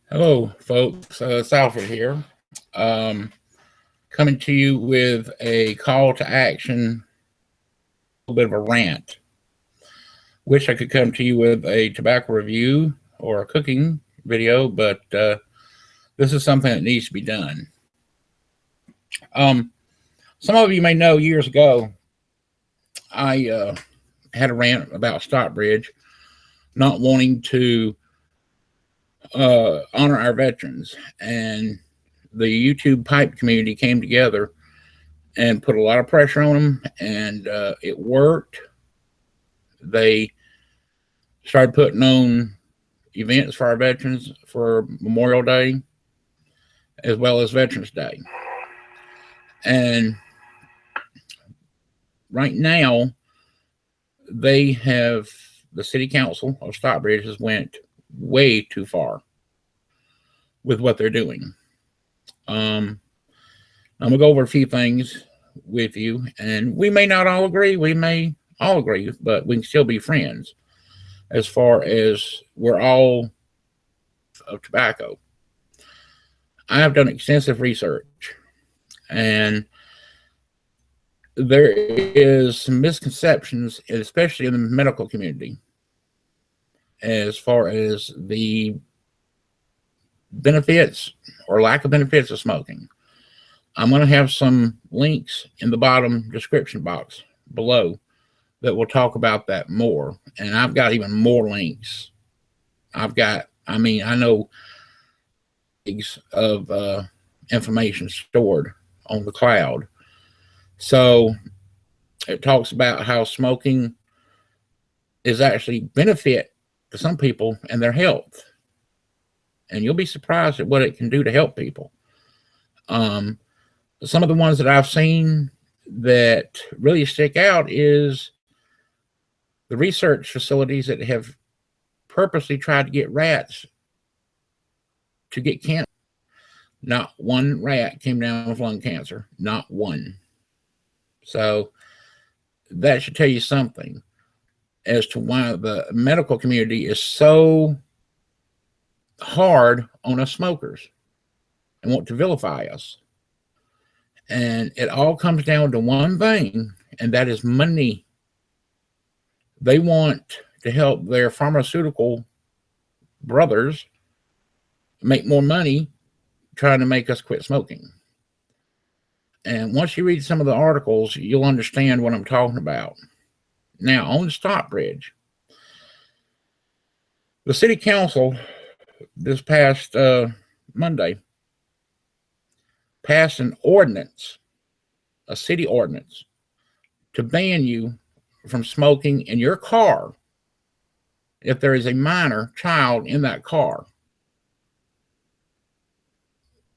Hello, folks. It's Alfred here. Um, Coming to you with a call to action, a little bit of a rant. Wish I could come to you with a tobacco review or a cooking video, but this is something that needs to be done. Um, some of you may know years ago, I had a rant about Stockbridge not wanting to honor our veterans, and the YouTube pipe community came together and put a lot of pressure on them, and it worked. They started putting on events for our veterans for Memorial Day as well as Veterans Day. And right now, they have the city council of Stockbridge has went way too far with what they're doing. I'm gonna go over a few things with you, and we may not all agree. We may all agree, but we can still be friends. As far as we're all of tobacco, I have done extensive research, and there is some misconceptions, especially in the medical community, as far as the benefits or lack of benefits of smoking. I'm going to have some links in the bottom description box below that will talk about that more. And I've got even more links. I know gigs of information stored on the cloud. So it talks about how smoking is actually benefit to some people and their health. And you'll be surprised at what it can do to help people. Some of the ones that I've seen that really stick out is the research facilities that have purposely tried to get rats to get cancer. Not one rat came down with lung cancer. Not one. So that should tell you something as to why the medical community is so hard on us smokers and want to vilify us. And it all comes down to one thing, and that is money. They want to help their pharmaceutical brothers make more money trying to make us quit smoking. And once you read some of the articles, you'll understand what I'm talking about. Now, on Stockbridge, the city council this past Monday passed an ordinance, a city ordinance, to ban you from smoking in your car if there is a minor child in that car.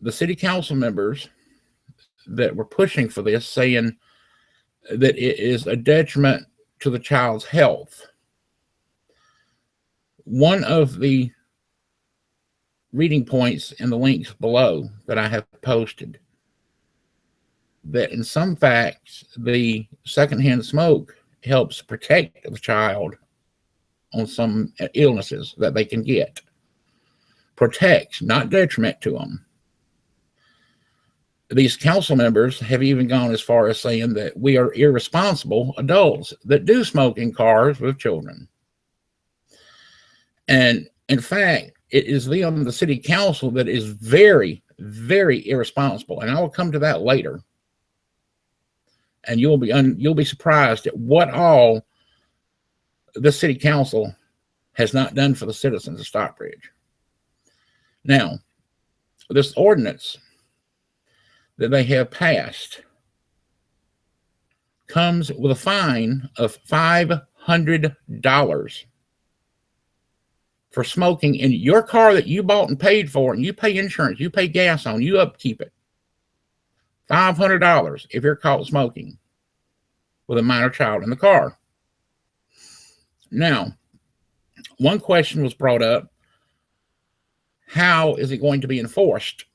The city council members that were pushing for this saying that it is a detriment to the child's health. One of the reading points in the links below that I have posted, that in some facts, the secondhand smoke helps protect the child on some illnesses that they can get. Protects, not detriment to them. These council members have even gone as far as saying that we are irresponsible adults that do smoke in cars with children. And in fact, it is them, the city council, that is very, very irresponsible. And I will come to that later. And you'll be surprised at what all the city council has not done for the citizens of Stockbridge. Now, this ordinance that they have passed comes with a fine of $500 for smoking in your car that you bought and paid for, and you pay insurance, you pay gas on, you upkeep it. $500 if you're caught smoking with a minor child in the car. Now, one question was brought up: how is it going to be enforced?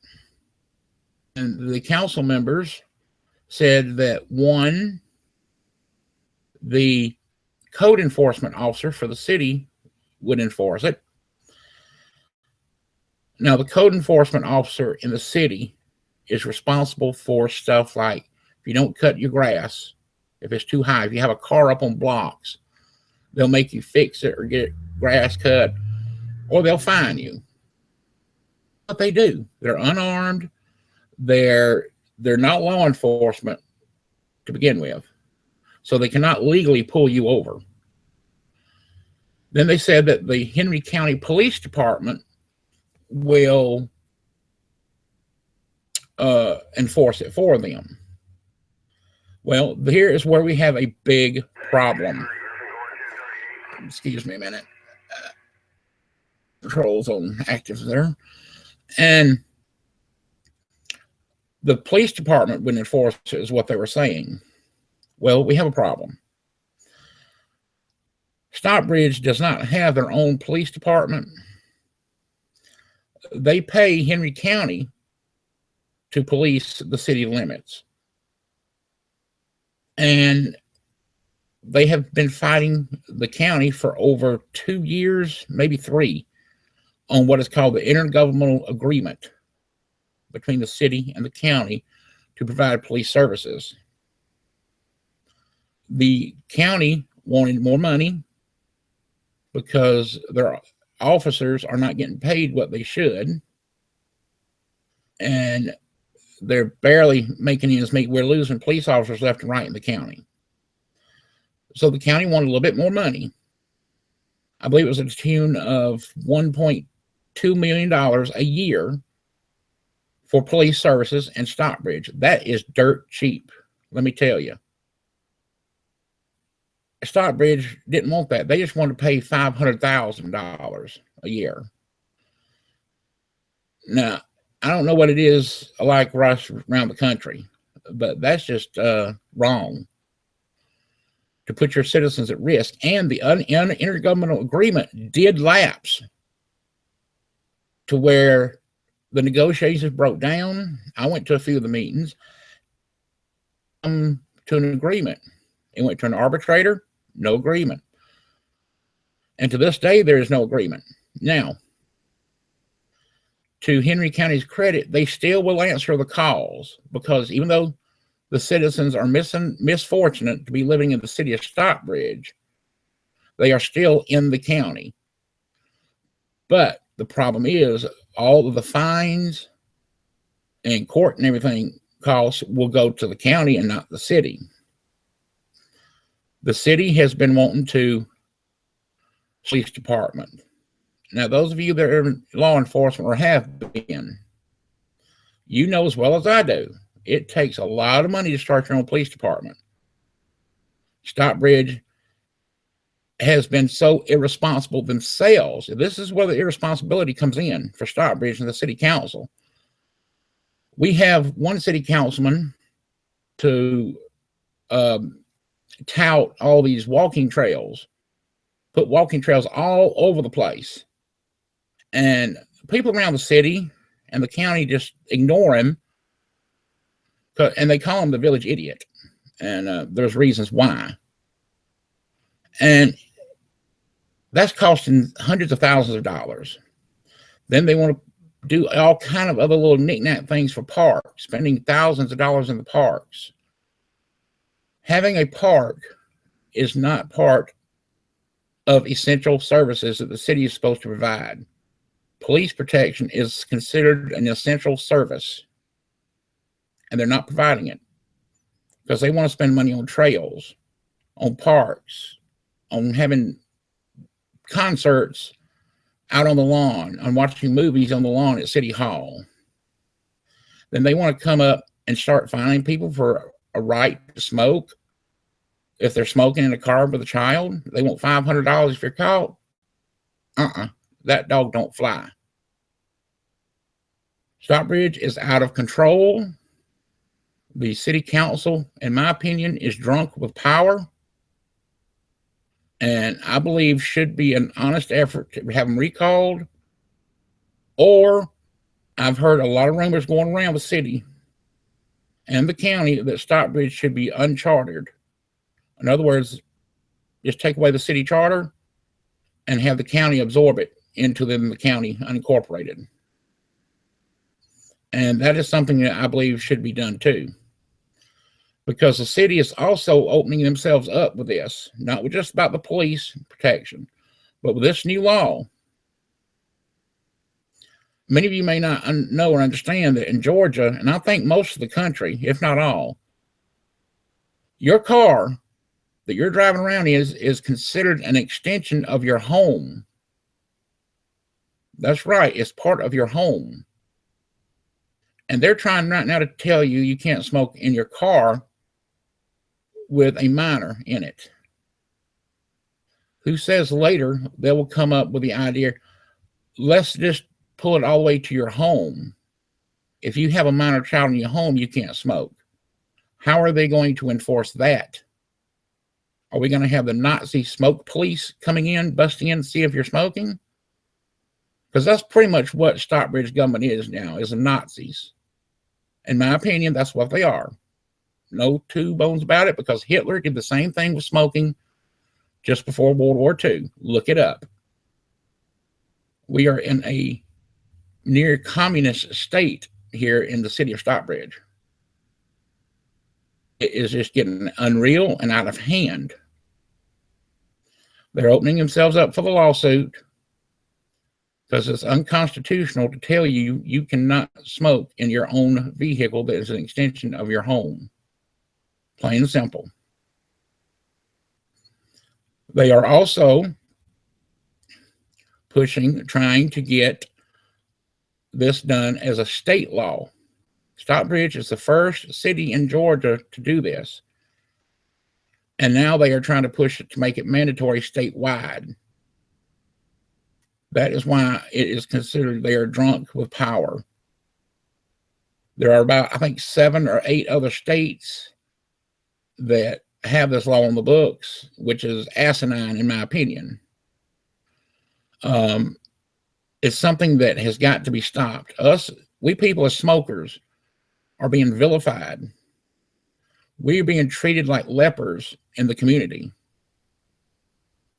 And the council members said that, one, the code enforcement officer for the city would enforce it. Now, the code enforcement officer in the city is responsible for stuff like if you don't cut your grass, if it's too high, if you have a car up on blocks, they'll make you fix it or get grass cut, or they'll fine you. What they do, they're unarmed, they're not law enforcement to begin with, so they cannot legally pull you over. Then they said that the Henry County Police Department will enforce it for them. Well, here is where we have a big problem. Excuse me a minute. Controls on active there. And the police department would enforce it, is what they were saying. Well, we have a problem. Stockbridge does not have their own police department. They pay Henry County to police the city limits. And they have been fighting the county for over 2 years, maybe 3, on what is called the intergovernmental agreement between the city and the county to provide police services. The county wanted more money because their officers are not getting paid what they should. And they're barely making ends meet. We're losing police officers left and right in the county. So the county wanted a little bit more money. I believe it was a tune of $1.2 million a year for police services in Stockbridge. That is dirt cheap, let me tell you. Stockbridge didn't want that. They just wanted to pay $500,000 a year. Now, I don't know what it is like around the country, but that's just wrong to put your citizens at risk. And the intergovernmental agreement did lapse to where the negotiations broke down. I went to a few of the meetings to an agreement. It went to an arbitrator, no agreement. And to this day, there is no agreement. Now, to Henry County's credit, they still will answer the calls, because even though the citizens are misfortunate to be living in the city of Stockbridge, they are still in the county. But the problem is all of the fines and court and everything costs will go to the county and not the city. The city has been wanting to police department. Now, those of you that are in law enforcement or have been, you know as well as I do, it takes a lot of money to start your own police department. Stockbridge has been so irresponsible themselves. This is where the irresponsibility comes in for Stockbridge and the city council. We have one city councilman to tout all these walking trails, put walking trails all over the place. And people around the city and the county just ignore him, and they call him the village idiot. And there's reasons why. And that's costing hundreds of thousands of dollars. Then they want to do all kind of other little knick-knack things for parks, spending thousands of dollars in the parks. Having a park is not part of essential services that the city is supposed to provide. Police protection is considered an essential service, and they're not providing it because they want to spend money on trails, on parks, on having concerts out on the lawn, on watching movies on the lawn at City Hall. Then they want to come up and start fining people for a right to smoke. If they're smoking in a car with a child, they want $500 if you're caught. That dog don't fly. Stockbridge is out of control. The city council, in my opinion, is drunk with power. And I believe should be an honest effort to have them recalled. Or I've heard a lot of rumors going around the city and the county that Stockbridge should be unchartered. In other words, just take away the city charter and have the county absorb it into the county unincorporated. And that is something that I believe should be done too. Because the city is also opening themselves up with this, not just about the police protection, but with this new law. Many of you may not know or understand that in Georgia, and I think most of the country, if not all, your car that you're driving around is considered an extension of your home. That's right. It's part of your home. And they're trying right now to tell you you can't smoke in your car with a minor in it. Who says later they will come up with the idea, let's just pull it all the way to your home. If you have a minor child in your home, you can't smoke. How are they going to enforce that? Are we going to have the Nazi smoke police coming in, busting in to see if you're smoking? Because that's pretty much what Stockbridge government is now, is the Nazis. In my opinion, that's what they are. No two bones about it, because Hitler did the same thing with smoking just before World War II. Look it up. We are in a near communist state here in the city of Stockbridge. It is just getting unreal and out of hand. They're opening themselves up for the lawsuit because it's unconstitutional to tell you you cannot smoke in your own vehicle that is an extension of your home. Plain and simple. They are also trying to get this done as a state law. Stockbridge is the first city in Georgia to do this. And now they are trying to push it to make it mandatory statewide. That is why it is considered they are drunk with power. There are about, I think, 7 or 8 other states that have this law on the books, which is asinine in my opinion. It's something that has got to be stopped. We people as smokers are being vilified. We're being treated like lepers in the community.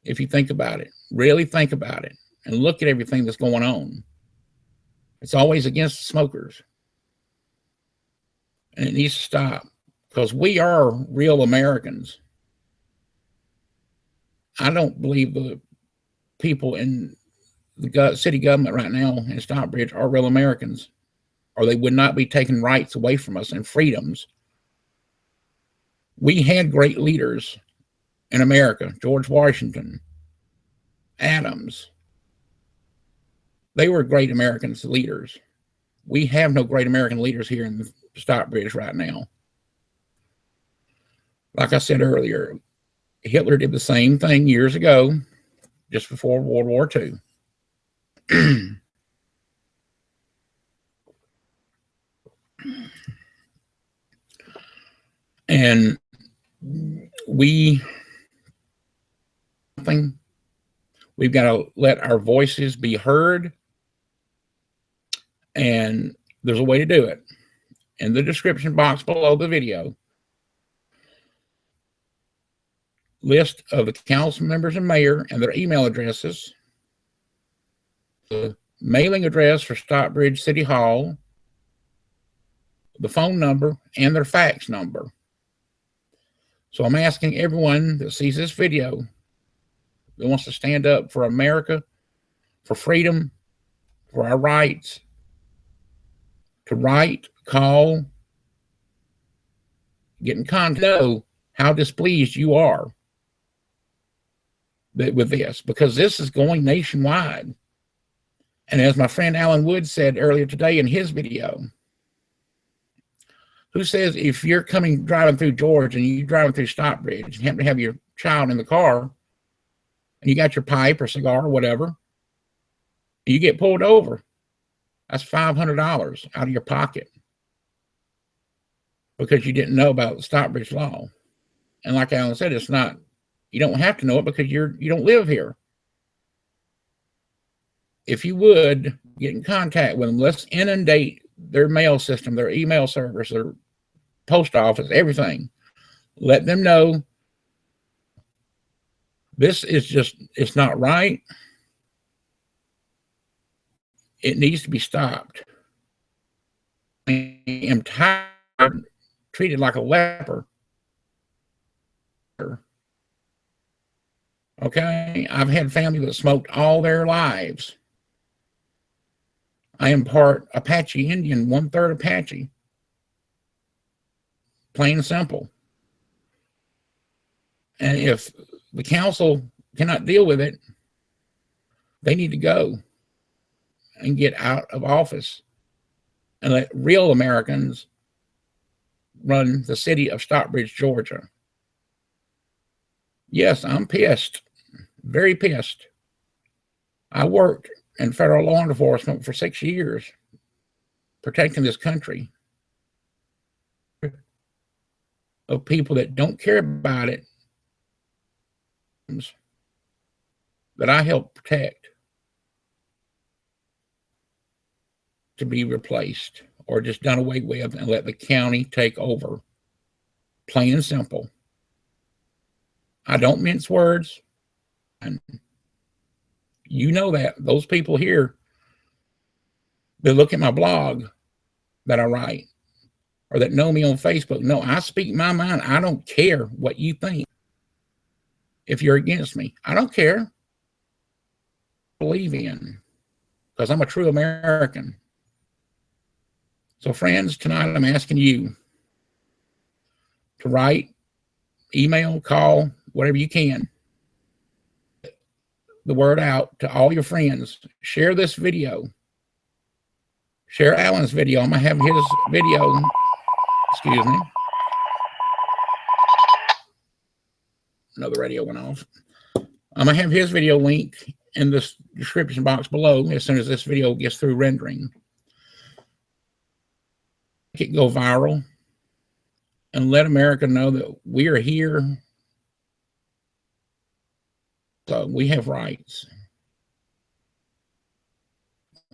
If you think about it, really think about it, and look at everything that's going on. It's always against the smokers. And it needs to stop, because we are real Americans. I don't believe the people in the city government right now in Stockbridge are real Americans, or they would not be taking rights away from us and freedoms. We had great leaders in America. George Washington, Adams. They were great American leaders. We have no great American leaders here in Stockbridge right now. Like I said earlier, Hitler did the same thing years ago, just before World War II. And we've got to let our voices be heard, and there's a way to do it. In the description box below the video, list of the council members and mayor and their email addresses, the mailing address for Stockbridge City Hall, the phone number, and their fax number. So I'm asking everyone that sees this video that wants to stand up for America, for freedom, for our rights, to write, call, get in contact, know how displeased you are with this, because this is going nationwide. And as my friend Alan Wood said earlier today in his video, who says if you're driving through Georgia and you're driving through Stockbridge and happen to have your child in the car and you got your pipe or cigar or whatever, and you get pulled over, that's $500 out of your pocket because you didn't know about the Stockbridge law. And like Alan said, it's not, you don't have to know it because you don't live here. If you would get in contact with them, let's inundate their mail system, their email service, their post office, everything. Let them know this is just, it's not right. It needs to be stopped. I am tired, treated like a leper. Okay, I've had family that smoked all their lives. I am part Apache Indian, 1/3 Apache. Plain and simple. And if the council cannot deal with it, they need to go and get out of office and let real Americans run the city of Stockbridge, Georgia. Yes, I'm pissed, very pissed. I worked in federal law enforcement for 6 years, protecting this country of people that don't care about it, that I help protect, to be replaced or just done away with and let the county take over. Plain and simple. I don't mince words. And you know that. Those people here that look at my blog that I write or that know me on Facebook, no, I speak my mind. I don't care what you think. If you're against me, I don't care. Believe in, because I'm a true American. So friends, tonight I'm asking you to write, email, call, whatever you can. The word out to all your friends. Share this video. Share Alan's video. I'm going to have his video. Excuse me. Another radio went off. I'm going to have his video link in the description box below as soon as this video gets through rendering. Make it go viral and let America know that we are here. So we have rights.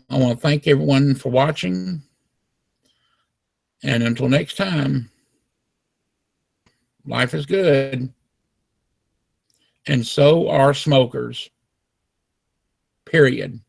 I want to thank everyone for watching. And until next time, life is good. And so are smokers. Period.